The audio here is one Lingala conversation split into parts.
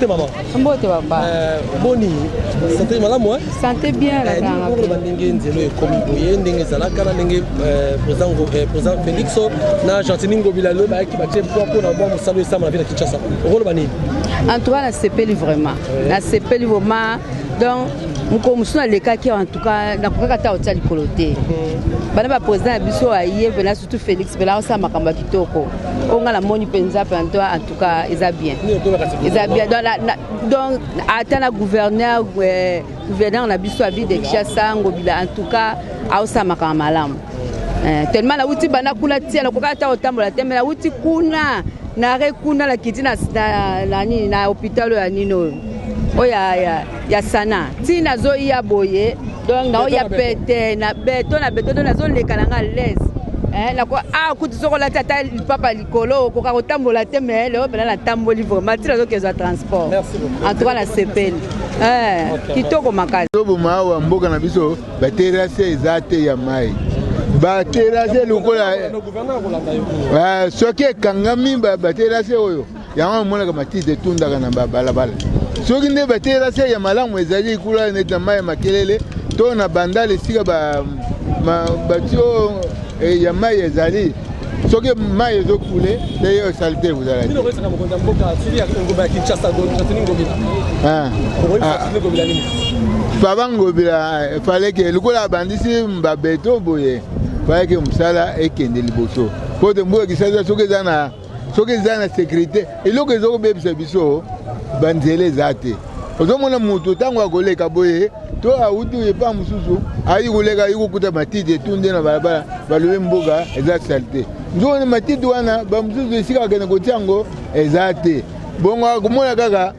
Santé maman. Mbote papa. Boni. Santé madame moi. Santé bien la grande. Pour bandingue nzelo comme boye ndenge zala kana ndenge président Félix na Gentini Ngobila le ba ki ba tie pour na bon musalo et ça na ville Kinshasa. Rolo bani. En tout cas la CPL vraiment. La CPL vraiment donc mko musuna leka ki en tout cas na kokaka ta hôtel Koloté. Bana ba président biso aye vena surtout Félix vela ça makamba kitoko. On a la moni penza panto en tout cas ils a bien. Ils a bien donc atana gouverneur na biso vie de Kinshasa Ngobila en tout cas a ça makamba malamu. Tellement la uti bana kuna tia na kokaka ta otambola tembe la uti kuna na rekuna la kitina na hôpital ya nino. Ya sana tina zo ya boye donc na ya pete na beto na zo le kalanga les na ko kuti soko la tata papa likolo ko ka tambola te mais le bela na tamboli vraiment tina zo kezo transport en tout cas la CPL kitoko makali zo mawa mboka na biso ba terrasse ezate ya mai ba terrasse lukola soki kangami ba terrasse oyo yango mona ka matite tundaka na balabala soki nde ba terrasse ya malamu ezali kula neta mai makelele to na bandale sika ba batio ya mai ezali soki mai ezokule te yo salite buzala ni ngobesa mokonza mboka sili ya Ngobila Kinshasa do Gentini Ngobila baba Ngobila fallait que lukola bandisi mbabeto boye fallait que musala ekende liboso po de mboka kisasa soki zana sécurité eloko ezokobebisa biso banzele zate ozomona mutu tango akoleka boye to autu epa mususu ayi koleka ikukuta matiti etunde na balabala balobe mboka eza salite nzoni matiti wana bamususu esika akende kotiango eza te bongo akomona kaka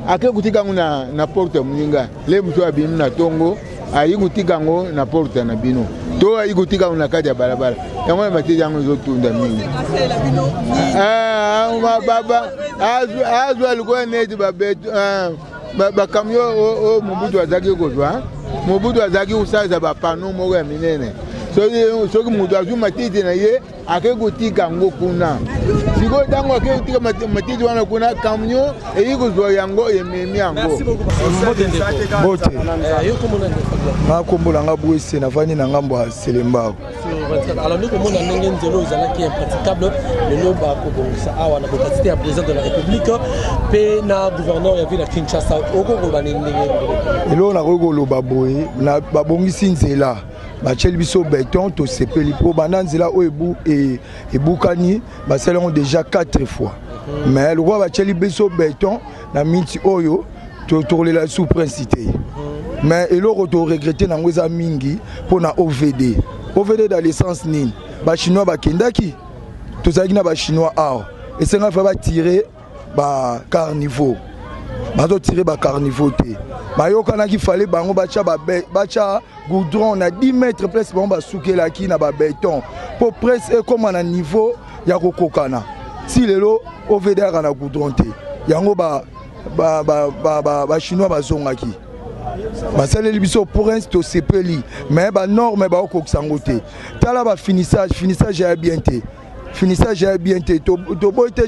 ake kutika ngo na porte muninga le musu abinu na tongo ayi kutika ngo na porte na bino to ayi kutika ngo na kati ya balabala yango matiti yango ezotunda mingi baba azu alikuwa neti babeto bakamyo o mubutu azaki kozwa mubutu azaki usaza bapano moko ya minene soki mutu azwi matiti na ye ake kotika ngo kuna sikoyo ntango ake kotika matiti wana kuna kamyo eyi kozwa yango ememi yango bote nakombola nga bwese navandi na ngambo ya selembao alors nous komona ndenge nzelo ezalaki impraticable lelo bakobongisa awa na bokatite ya président de la république pe na gouverneur ya ville ya Kinshasa okoloba ndenge elo nakoki koloba boye babongisi nzela bacheli biso béton to sepeli po banda nzela oyo ebukani basali yango déjà 4 fois mais lokwa bacheli biso béton na minti oyo tokolela sous principité mais eloko to regretter nango eza mingi mpona OVD dans l'essence nini ba chinois bakendaki tozalaki na ba chinois awa esenga fa batire ba carnivore bazotire ba carnivore te bayokanaki fale bango bacha goudron na 10 mètres presque bango basukelaki na ba béton po presque ekoma na niveau ya kokokana si lelo OVD aka na goudron te yango ba chinois bazongaki basaleli biso province to sepeli mais ba norme ba okoksango te tala ba finissage ya bien te to boite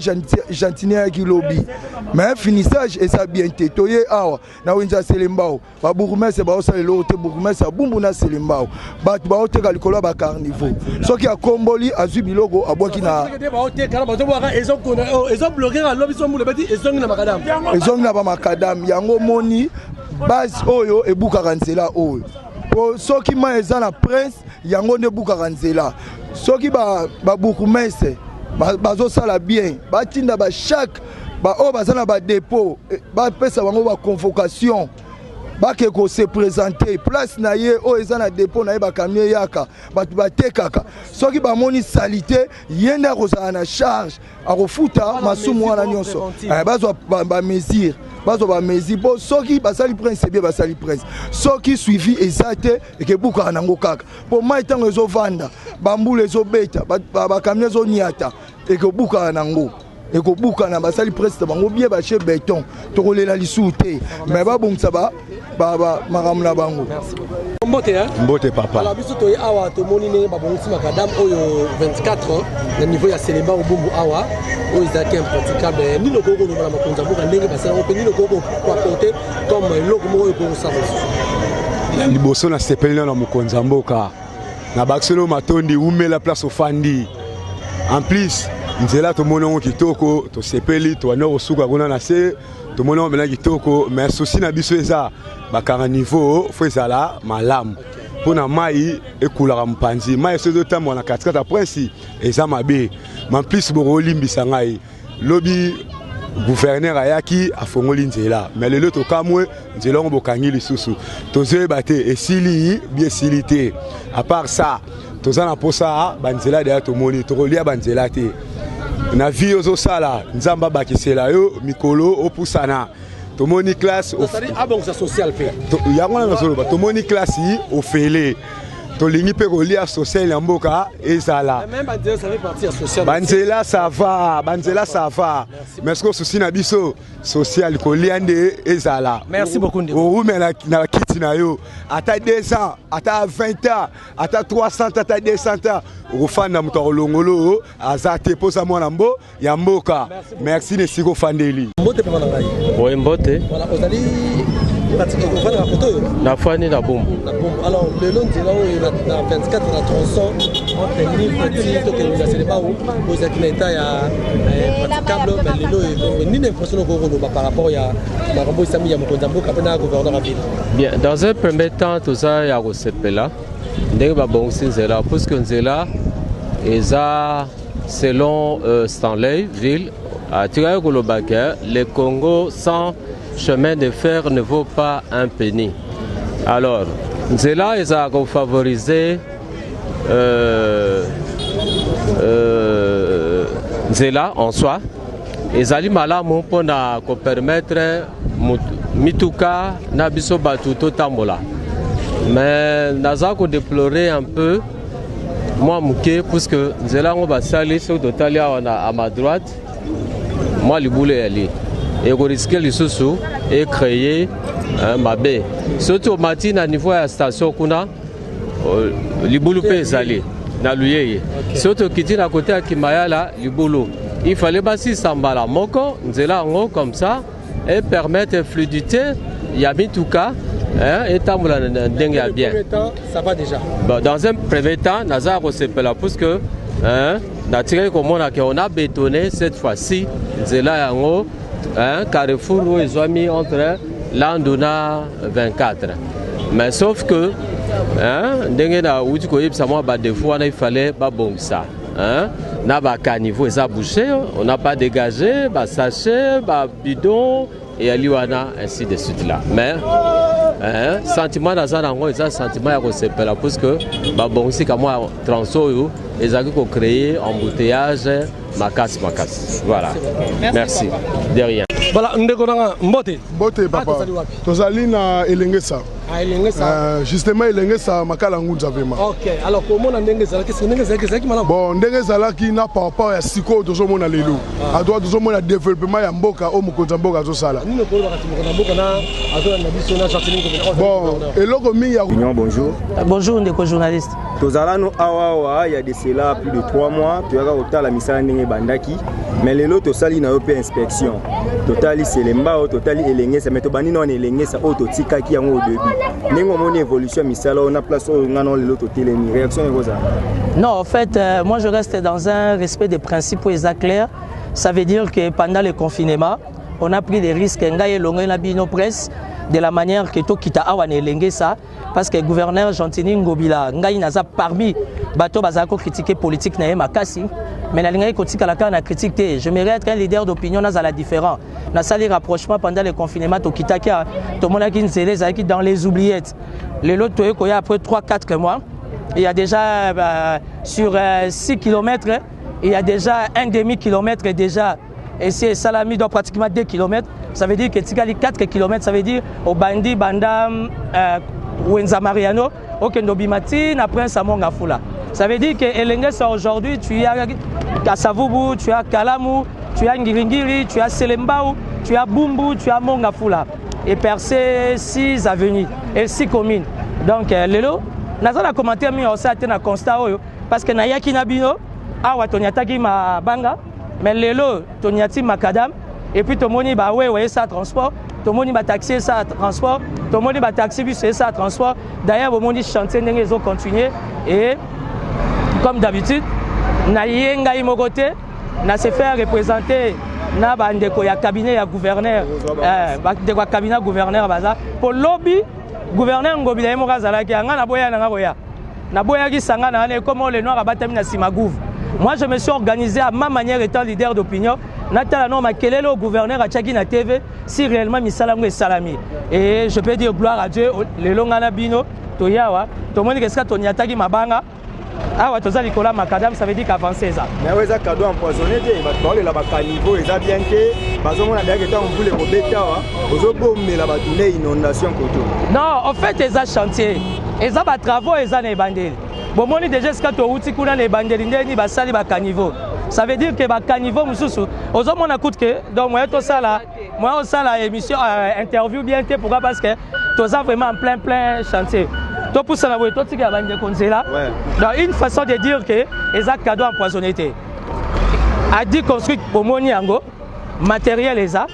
Gentini ya kilobi mais finissage esa bien te to ye awa na wenza selembao ba bourgmestre ba osalelo te bourgmestre bumbu na selembao batu ba oteka likolo ba carnivore soki akomboli azwi biloko abwaki na ezongi na ba makadam yango moni base oyo ebukaka nzela oyo po soki ma eza na prince yango nde ebukaka nzela soki ba bourgmestre bazosala bien batinda ba chaque oyo baza na ba dépôt bapesa bango ba convocation bake ko se présenter place na ye oyo eza na dépôt na ye bakamio yaka batu batekaka soki bamoni salite ye nde akozala na charge akofuta masumu wana nyonso bazwa bamesure po soki basali prince bien basali prince soki suivi eza te ekebukaka nango kaka po mai ntango ezovanda bambula ezobeta bakamio ezoniata ekebukaka nango ekobuka na basali presse bango bien bache béton tokolela lisu te mais babongisa makamuna bango. Merci beaucoup. Mbote hein? Mbote papa. Alors biso toyi awa tomoni ne babongisi makadam oyo 24 na niveau ya Selemba Obumbu awa oyo ezaki impraticable ni lokoko no bala makonza mboka ndenge basala ope ni lokoko kwa côté comme loko mo oyo ko sala. Liboso na sepeli na mokonza mboka na bakselo matondi umela place ofandi. En plus nzela to monongo kitoko to sepeli to wana osuka kuna na se to monongo mena kitoko mais souci na biso eza bakanga niveau fo ezala malamu pona mai ekulaka mpanzi mai sozo tambo na 4 prince eza mabe en plus boko limbisa ngai lobi gouverneur ayaki afongoli nzela mais lelo to kamwe nzela ngo bokangi lisusu tozoyeba te esili bi esilité à part ça tozana posa banzela de tomoni tokolia banzela te na vie ozo sala nzamba bakisela yo mikolo opusana tomoni classe abongisa social pe yango na solo tomoni classe ofele tolingi pe kolia social ya mboka ezala même banzela ça fait partie ya social banzela ça va mais ce que souci na biso social kolia nde ezala. Merci beaucoup ndeko orumela na kiti na yo ata 2 ans ata 20 ans ata 300 ata 200 ans ofanda muto olongolo azate posa mwana mbo ya mboka. Merci ne siko fandeli mbote papa na ngai oui mbote voilà ozali pratique ko fana photo yo na fani na bombo alors le long de là na 24 na tronçon entre ni petit to que nous Selemba où aux activités ya praticable mais lelo ni l'impression ko ko par rapport ya makambo isami ya mokonza mboka pe na gouverneur ville. Bien, dans un premier temps tout ça ya ko sepela ndenge ba bongisi nzela parce que nzela eza selon Stanley ville à Tigay Kolobaka le Congo sans chemin de fer ne vaut pas un penny. Alors nzela eza ko favoriser nzela en soi ezali malamu mpona ko permettre mituka na biso batu totambola mais naza ko déplorer un peu moi muke puisque nzela ngo basali so totali awa à ma droite moi libule yali et ko risquer lisusu et créer mabe surtout matin à niveau ya station kuna libulu pe ezali na luyeye surtout kiti na côté ya Kimayala libulu il fallait basi sambala moko nzela ngo comme ça et permettre fluidité ya mituka et tambola ndenge ya bien. Ça va déjà. Bon, dans un premier temps naza ko sepela parce que na tiré comme on a bétonné cette fois-ci nzela yango carrefour où ils ont mis entre Landuna 24 mais sauf que ndenge na uti ko yebisa moi ba des fois il fallait ba bongisa na ba caniveau eza bouché on n'a pas dégagé ba sachet ba bidon et aliwana ainsi de suite là mais sentiment naza nango eza sentiment ya ko sepela parce que ba bongisi ka moi transo ezaki ko créer embouteillage makasi voilà merci de rien. Voilà ndeko nanga mbote papa tozali na elengesa justement elengesa makala ngunza vraiment. OK alors comment ndenge ezalaki ezalaki malamu bon ndenge ezalaki na par rapport ya siko tozomona lelo a droit tozomona développement ya mboka o mokonza mboka azosala nino ko bakati mokonza mboka na azola na biso na jardin ko bon eloko mingi ya bonjour bonjour ndeko journaliste tozala no awa il y a de cela plus de 3 mois toyaka kotala misala ndenge bandaki mais lelo tosali na yo pe inspection totali Selemba totali elengesa mais tobani na elengesa o totikaki yango au début ndenge omoni évolution misala on a place o ngano lelo totelemi réaction ekoza. Non, en fait moi je reste dans un respect des principes clairs. Ça veut dire que pendant le confinement on a pris des risques ngai longue na bino presse de la manière que to kita awane elengesa parce que gouverneur Gentini Ngobila ngai naza parmi bato bazako critiquer politique na makasi mais la ligne critique la na critique te je mérite être un leader d'opinion dans la différent na sali rapprochement pendant le confinement to kitaka to monaki nzele zaki dans les oubliettes les lots to ekoya après 3-4 mois il y a déjà sur 6 km il y a déjà un demi-kilomètre déjà et c'est Salami doit pratiquement 2 km ça veut dire que tikali 4 km ça veut dire au bandi banda Wenza Mariano au Kendobimati na Prince Amonga Fula. Ça veut dire que Elengesa aujourd'hui tu as Kasavubu, tu as Kalamu, tu as Ngiringiri, tu as Selembao, tu as Bumbu, tu as Mongafula. et percer 6 avenues et 6 communes. Donc, lelo, nous avons commenté un constat parce que Nayaki Nabino, awa tonyataki ma banga, mais lelo tonyati makadam, et puis tomoni ba ouais ça transport, tomoni ba taxi ça transport, tomoni ba taxi bus ça transport. D'ailleurs, bomoni chantier n'engezo continuer et comme d'habitude, na yenga imogote, na se faire représenter na bandeko ya cabinet ya gouverneur, bandeko cabinet gouverneur baza pour lobby gouverneur ngobila mo kazala ki anga na boya na boya ki sanga na ne comme les noirs abatami na simagouv. Moi je me suis organisé à ma manière étant leader d'opinion. Natala no makelele au gouverneur à Tchaki na TV si réellement misalango et salami. Et je peux dire gloire à Dieu le longana bino to yawa to moni keska to nyataki mabanga. Ah ouais, toza likola makadam, ça veut dire qu'avancer ça. Mais ouais, ça cadeau empoisonné, bah parler là bas caniveau, ils a bien que, bah on a déjà été en boule au bêta, aux mais là bas tourner inondation koto. Non, en fait, ils a chantier, ils a pas travaux, ils a les bandels. Bon, moi déjà ce que tu outil qu'on a les bandels, ni bas sali bas caniveau. Ça veut dire que bas caniveau mususu, aux hommes on a coûte que, donc moi tout ça là, moi on ça la émission interview bien que pourquoi parce que toza vraiment en plein chantier. Donc pour ça, donc une façon de dire que les actes cadeaux empoisonnés a dit construit pour moni ango matériel les a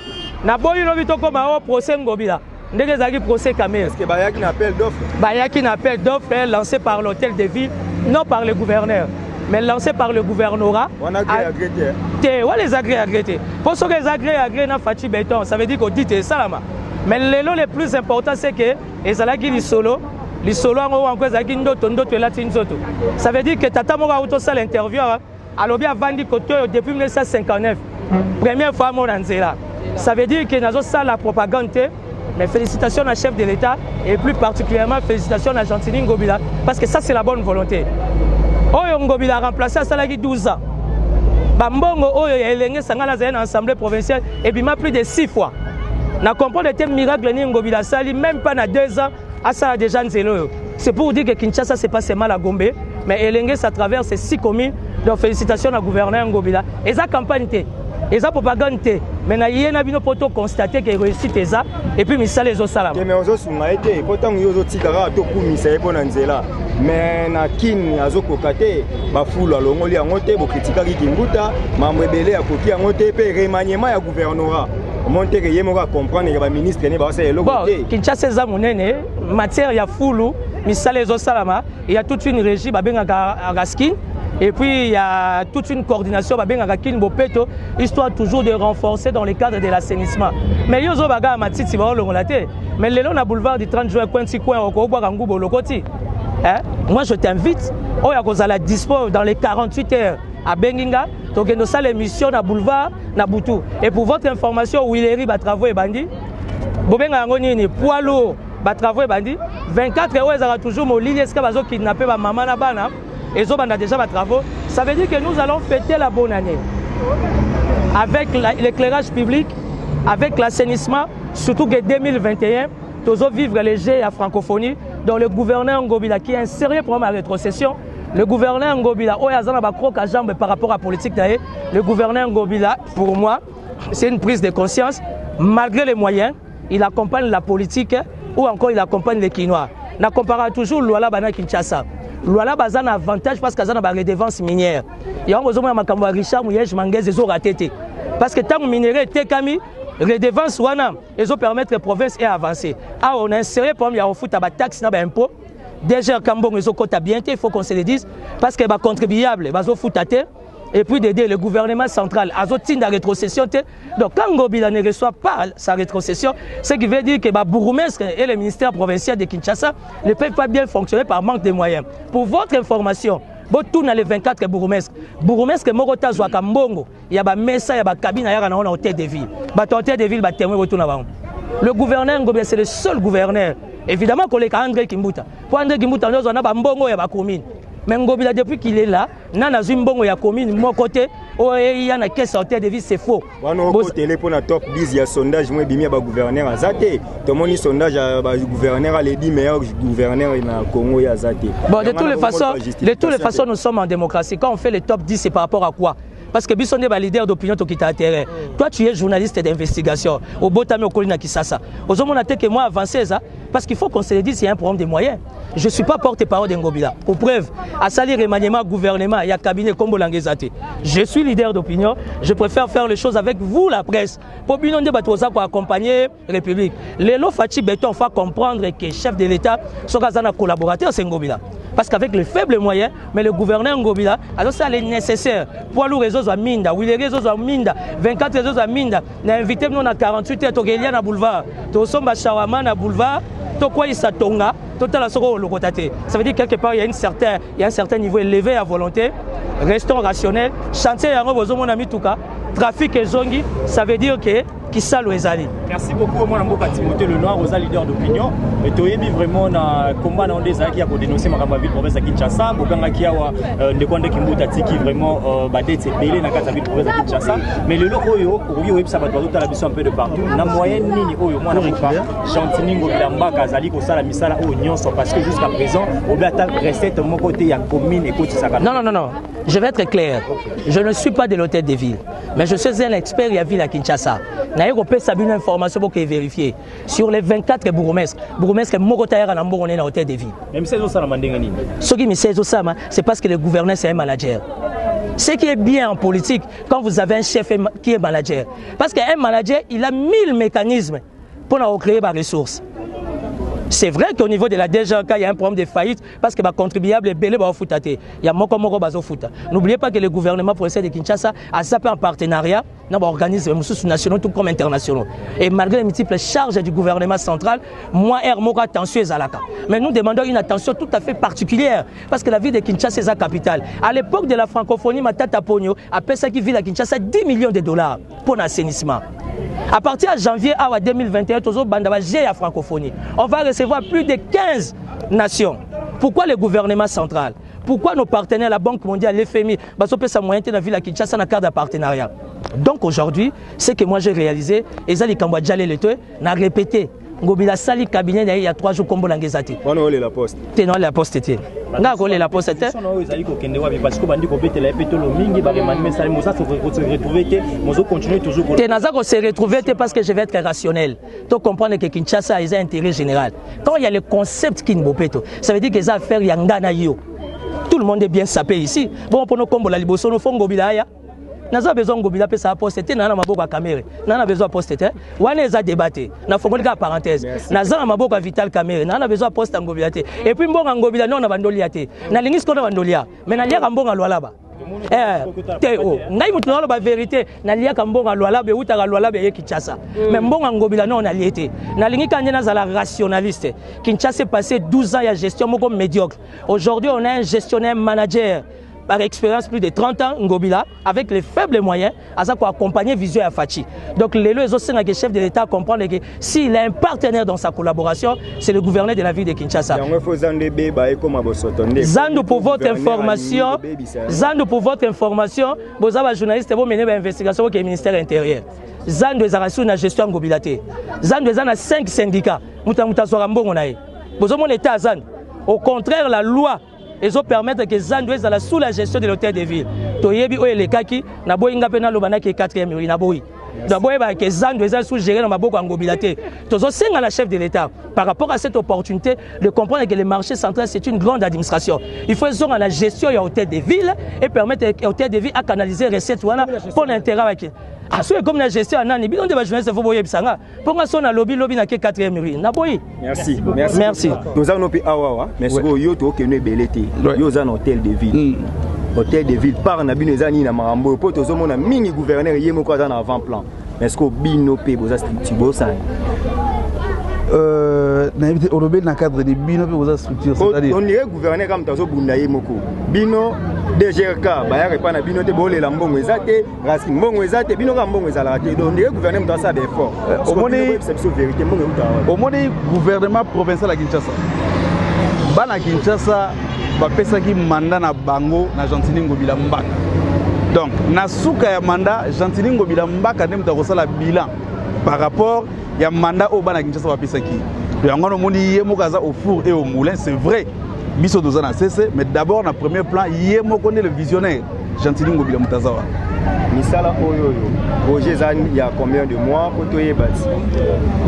na boyi no bito comme au procès ngobila ndenge zaki procès caméra. Est-ce que bayaki n'appel d'offre? Bayaki n'appel d'offre lancé par l'hôtel de ville, non par le gouverneur, mais lancé par le gouvernorat. On a agréé. Ouais les agréés. Pour ceux qui agréés na fati béton, ça veut dire qu'on dit salama. Mais le plus important c'est que les alaki li solo. Ça veut dire que Tata Mora auto ça l'interview à l'objet vendu côté depuis 1959. Première fois mon Anzela. Ça veut dire que nous ça la propagande. Mais félicitations à chef de l'État et plus particulièrement félicitations à Gentini Ngobila parce que ça c'est la bonne volonté. Oyo Ngobila a remplacé Salagi 12 ans. Bambongo Oyo Elenge Sangana Zayen Assemblée provinciale et puis plus de 6 fois. Na comprendre des miracles ni Ngobila Sali même pas na 2 ans. Ça déjà c'est pour dire que Kinshasa c'est pas seulement la Gombe, mais Elenge ça traverse 6 communes. Donc félicitations au gouverneur Ngobila. Et ça campagne et ça propagande mais na yena bino poto constater que réussite ça et puis misala les osala. Mais ozo sunga été pourtant yozo tikara to kumisa e bona nzela. Mais na kin azo kokate ba fulu alongoli yangote bo kritika ki kimbuta mambo ebele ya koki yangote pe remaniement ya gouvernorat. Monter que yemo comprendre que ba ministre ne ba ça logo té. Kinshasa za munene matière ya fulu misala les osalama, il y a toute une régie ba benga gaskin. Et puis il y a toute une coordination avec Kin Bopeto, histoire toujours de renforcer dans le cadre de l'assainissement. Mais yozo baga matiti ba olongolate. Mais le long na boulevard du 30 juin Quincy Coin au Koboa Ngubo Lokoti. Moi je t'invite au Yakozala dispo dans les 48 heures à Benginga, donc nous ça l'émission na boulevard na Boutou. Et pour votre information, Willery ba travaux et bandi. Bobenga ngoni ni poids lourd ba travaux et bandi. 24 heures ezara toujours mo ligne eska bazo kidnapper ba maman na bana. Et ils ont déjà des travaux. Ça veut dire que nous allons fêter la bonne année avec l'éclairage public, avec l'assainissement, surtout que 2021, nous allons vivre léger à francophonie. Donc le gouverneur Ngobila qui a un sérieux problème à rétrocession, le gouverneur Ngobila, par rapport à la politique, le gouverneur Ngobila, pour moi, c'est une prise de conscience. Malgré les moyens, il accompagne la politique ou encore il accompagne les Quinois. On compare toujours Luala Bana Kinshasa. Luala a un avantage parce qu'il y a des redévances minières. Il y a un Richard Mouyej Manguez et Zoratete. Parce que tant que minerai est kami, redévances ils ont permettre la province à avancer. Ah, on a inséré pour il y a un foot à taxe na impôt. Déjà Kambon ils ont quota bien, il faut qu'on se le dise parce que les contribuables, ils ont foot à terre. Et puis d'aider le gouvernement central à zotin la rétrocession. Donc quand Ngobila ne reçoit pas sa rétrocession, ce qui veut dire que le bourgmestre et le ministère provincial de Kinshasa ne peuvent pas bien fonctionner par manque de moyens. Pour votre information, tout dans les 24 bourgmestres. Bourgmestre Morota Zouaka Mbongo, il y a des messa, il y a des cabines à l'hôtel de ville. L'hôtel de ville va témoigner autour de le gouverneur Ngobila, c'est le seul gouverneur. Évidemment qu'on est André Kimbuta. Pour André Kimbuta, nous avons un Mbongo et une commune. Mais Ngobila, depuis qu'il est là, Nana Zimbongo y a commune, mon côté, il y a une caisse hôtel de vie, c'est faux. On a téléphone à top 10, il y a un sondage, moi, il y a un gouverneur à Zate. Tout le monde a un sondage à gouverneur, les 10 meilleurs gouverneurs au Congo à Zate. Bon, de toutes les façons, nous sommes en démocratie. Quand on fait les top 10, c'est par rapport à quoi? parce que biso nde ba leader d'opinion to kita terrain. Toi tu es journaliste d'investigation au Botami au Kolina Kisasa. Ozomona te que moi avancer ça parce qu'il faut qu'on se le dise, il y a un problème de moyens. Je ne suis pas porte-parole d'Ngobila. Pour preuve, à salir remaniement gouvernement, il y a cabinet Kombo Langezate. Je suis leader d'opinion, je préfère faire les choses avec vous, la presse. Pour bien pour accompagner la République. Les lots Fachi Béton faut comprendre que le chef de l'État sera un collaborateur, c'est Ngobila. Parce qu'avec les faibles moyens, mais le gouverneur Ngobila, alors ça c'est nécessaire. Pour les réseaux à Minda, oui les réseaux à Minda, 24 réseaux à Minda, on a invité nous à 48 heures, Togelia na boulevard, Tosomba Shawama na boulevard, Tokwa Isatonga, Total Asoro Lokotate. Ça veut dire quelque part il y a un certain niveau élevé à volonté. Restons rationnels. Chantier Yango Bozomona Mituka, trafic et zongi, ça veut dire que qui salo ezali. Merci beaucoup moi Mboka Timothée Lenoir, aux leader d'opinion. Et toyebi vraiment na combat na ndeza qui a dénoncer makamba ville province à Kinshasa, bokanga ki awa ndekonde Kimbuta tiki vraiment badete belé na kata ville province à Kinshasa. Mais le loko yo obi web ça va tout la biso un peu de partout. Na moyenne nini oyo mwana mboka Chantiningo Bilamba kazali ko sala misala o nyonso parce que jusqu'à présent obi ata recette mon côté ya commune et côté Sakana. Non. Je vais être clair. Je ne suis pas de l'hôtel de ville, mais je suis un expert à ville à Kinshasa. Naïropé Sabine information pour vérifier sur les 24 bourgmestres Mokotaïra na mbongo na hôtel de ville. Même si ça na mandinga nini. Ce qui me sait ça, c'est parce que le gouverneur c'est un manager. Ce qui est bien en politique quand vous avez un chef qui est manager, parce qu'un manager il a 1000 mécanismes pour créer des ressources. C'est vrai qu'au niveau de la DGK, il y a un problème de faillite parce que les contribuables belé ba foutate. Il y a moko bazo fouta. N'oubliez pas que le gouvernement provincial de Kinshasa a sapé en partenariat dans des organismes nationaux tout comme internationaux. Et malgré les multiples charges du gouvernement central, moi moko attention ezalaka. Mais nous demandons une attention tout à fait particulière parce que la ville de Kinshasa est sa capitale. À l'époque de la francophonie, Matata Pogno a payé qui vit à Kinshasa 10 millions de dollars pour l'assainissement. À partir de janvier 2021, la francophonie. On va recevoir plus de 15 nations. Pourquoi le gouvernement central? Pourquoi nos partenaires, la Banque mondiale, l'FMI, ça moyen dans la ville à Kinshasa, dans le cadre de partenariat. Donc aujourd'hui, ce que moi j'ai réalisé, et ça, les Cambodgiens, n'a répété. Ngobila sali cabinet il y a 3 jours comme Bolangezati. On a la poste. T'es non la poste était. Nga ko la poste était. On a ko kende wa parce que bandi ko pété la pétolo mingi ba remanier sali moza se retrouver que mozo continuer toujours. T'es naza ko se retrouver parce que je vais être rationnel. Tu comprendre que Kinshasa a un intérêt général. Quand il y a le concept qui n'bopeto, ça veut dire que ça affaire yanga na yo. Tout le monde est bien sapé ici. Bon pour nos combo la liboso no fongo bilaya. Naza besoin ngobila pe sa poste na maboko ya caméra na besoin poste te wana eza débatté na fongoli ka parenthèse naza na maboko Vital caméra na besoin poste ngobila te et puis mbonga ngobila non na bandoli te na lingis ko na bandoli mais na liaka mbonga lwalaba te o ngai mutu na ba vérité na liaka mbonga lwalaba utaka lwalaba ye Kinshasa mais mbonga ngobila non na liete na lingi kanje na zala rationaliste. Kinshasa passé 12 ans ya gestion moko médiocre. Aujourd'hui on a un gestionnaire manager par expérience plus de 30 ans, Ngobila, avec les faibles moyens, à ça pour accompagner Vision et Fachi. Donc les chefs de l'État comprennent que s'il a un partenaire dans sa collaboration, c'est le gouverneur de la ville de Kinshasa. Zando pour votre information, vous avez un journaliste qui mener une investigation au ministère intérieur. Zando est à la gestion Ngobila. Zando est à 5 syndicats. Au contraire, la loi ils ont permettre que Zando soit sous la gestion de l'hôtel de ville. Toyebi Oelekaki, na boinga pena lobana ki 4e mur na boyi. D'abord que Zando soit sous géré dans maboko ngobilate. Tozo senga la chef de l'État par rapport à cette opportunité de comprendre que le marché central c'est une grande administration. Il faut zonger à la gestion de l'hôtel de ville et permettre à l'hôtel de ville à canaliser recettes pour l'intérêt avec. Ah, c'est comme la gestion en année, bidon de journaliste faut boyer bisanga. Pour moi son lobby na ke 4e mur na boyi. Merci. Nous avons pi awawa, mais ce que yo to ke ne belete. Yo za hôtel de ville. Hôtel de ville par na bino ezani na marambo po tozo mona mini gouverneur yemo ko za na avant plan. Mais ce que bino pe boza structure bosa. Na invité au dans le cadre de bino pe boza structure, c'est-à-dire on dirait gouverneur comme tozo bunda yemoko. Bino DGRK ba ya pas na bino te bolé la mbongo ezate, raski mbongo ezate, bino ka mbongo ezala te. Donc le gouvernement doit ça d'effort. Au moins c'est vérité mbongo uta. Au moins gouvernement provincial à Kinshasa. Bana Kinshasa ba pesa ki mandat na bango na Gentili Ngobila Mbaka. Donc na suka ya mandat Gentili Ngobila Mbaka ndem ta kosala bilan par rapport ya mandat au bana Kinshasa ba pesa ki. Yango no moni yemo kaza au four et au moulin, c'est vrai. Biso dozana cessé, mais d'abord na premier plan yemo connaît le visionnaire Gentili Ngobila Mutazawa. misala oyo projet za il y a combien de mois pour to yebati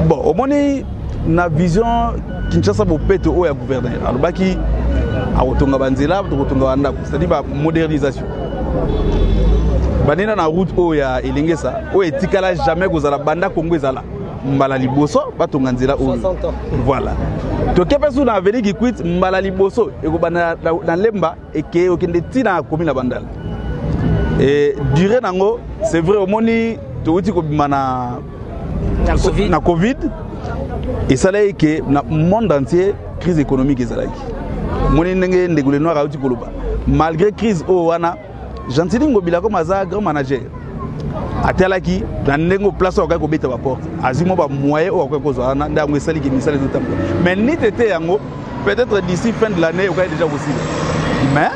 bon au moni na vision Kinshasa bopeto oyo ya gouverneur alobaki akotonga banzela tokotonga bandako c'est-à-dire ba modernisation banena na route oyo ya elengesa oyo etikala jamais kozala banda Kongo ezala mbala liboso batonga nzela oyo voilà tokepe su na avenue Kikwit mbala liboso ekobana na lemba eke okende tina komi na bandala et durée nango c'est vrai omoni touti kobima na Covid et ça là que na monde entier crise économique ezalaki moni ndenge ndegule noir auti koloba malgré crise o wana Gentili Ngobila comme aza grand manager atelaki na ndengo place okako beta ba porte azimo ba moyen okako kozana ndango esali ki misala zotambo mais ni tete yango peut-être d'ici fin de l'année okaya déjà aussi mais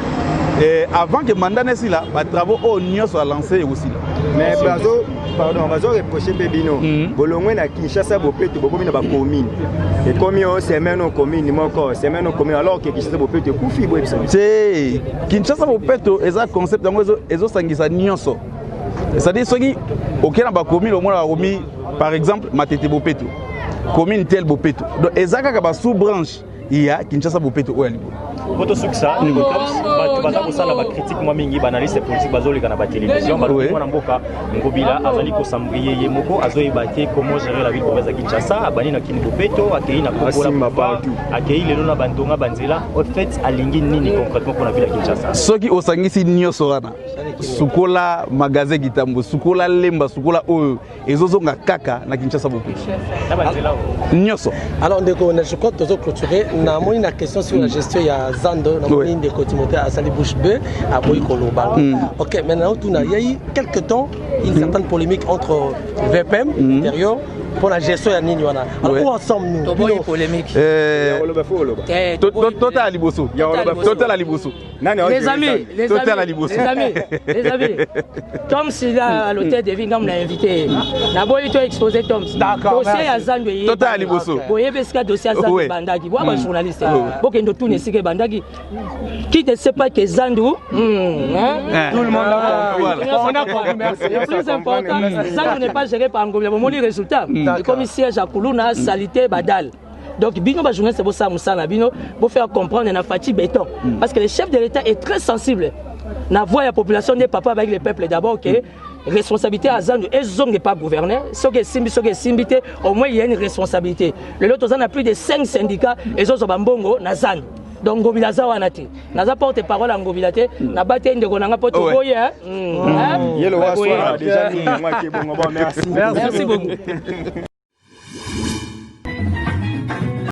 avant que mandat nesi là ba travaux au nyos soit lancé aussi mais pardon bazo reprocher Bebino bolongwe na Kinshasa bopeto bokomi na ba commune et comme yo semaine au commune moko semaine au commune alors que Kinshasa bopeto kufi bo ebisa c'est Kinshasa bopeto eza concept yango ezo sangisa nyonso c'est-à-dire soki okena ba commune au moins ba komi par exemple Matete bopeto commune tel bopeto donc ezaka ka ba sous branche il y a Kinshasa bopeto o yalibo Poto suksa ni botoms baza kosala ba critique moi mingi ba analyste politique bazoleka na ba télévision ba mwana mboka Ngobila azali ko sambrier ye moko azoyebate comment gérer la ville province de Kinshasa abani na kini bopeto akei na kokola mapa akei lelo na bandonga banzela au fait alingi nini concrètement pour la ville de Kinshasa soki osangisi nyoso wana sukola magasin kitambo sukola lemba sukola oyo ezozonga kaka na Kinshasa bopeto na banzela nyoso alors ndeko na je crois que tozo clôturer na moni na question sur la gestion ya Zando na moni ndeko Timothée à Sali Bouche B à Boy Koloba. OK, maintenant il y a eu quelques temps une certaine polémique entre VPM intérieur pour la gestion ya nini wana. Alors où ensemble nous Boy polémique. Total Liboso. Total Liboso. Les amis, Tom c'est à l'hôtel de Vingam l'a invité. Na boy to exposé Tom. Dossier ya Zando yi. Total Liboso. Boye beska dossier ya Zando bandaki. Wa ba journaliste. Bokendo tout ne sike bandaki. Qui ne sait pas que Zando tout le monde on a compris. Merci. Le plus important, Zando n'est pas géré par Ngobila. Mon résultat. Le commissaire Jakuluna salité badal. Donc, bino ba journaliste c'est pour ça musala bino pour faire comprendre na fatigue béton parce que le chef de l'État est très sensible. Na voix la population des papas avec le peuple d'abord que responsabilité à Zando et zone n'est pas gouverner, ce que simbité au moins il y a une responsabilité. Le lot on a plus de 5 syndicats et zo bambongo na Zando. Donc Ngobila za wana te. Naza porte-parole à Ngobila te, na bate ndeko nanga poto boye Yelo wa soir déjà ni moi qui bon merci. Merci beaucoup.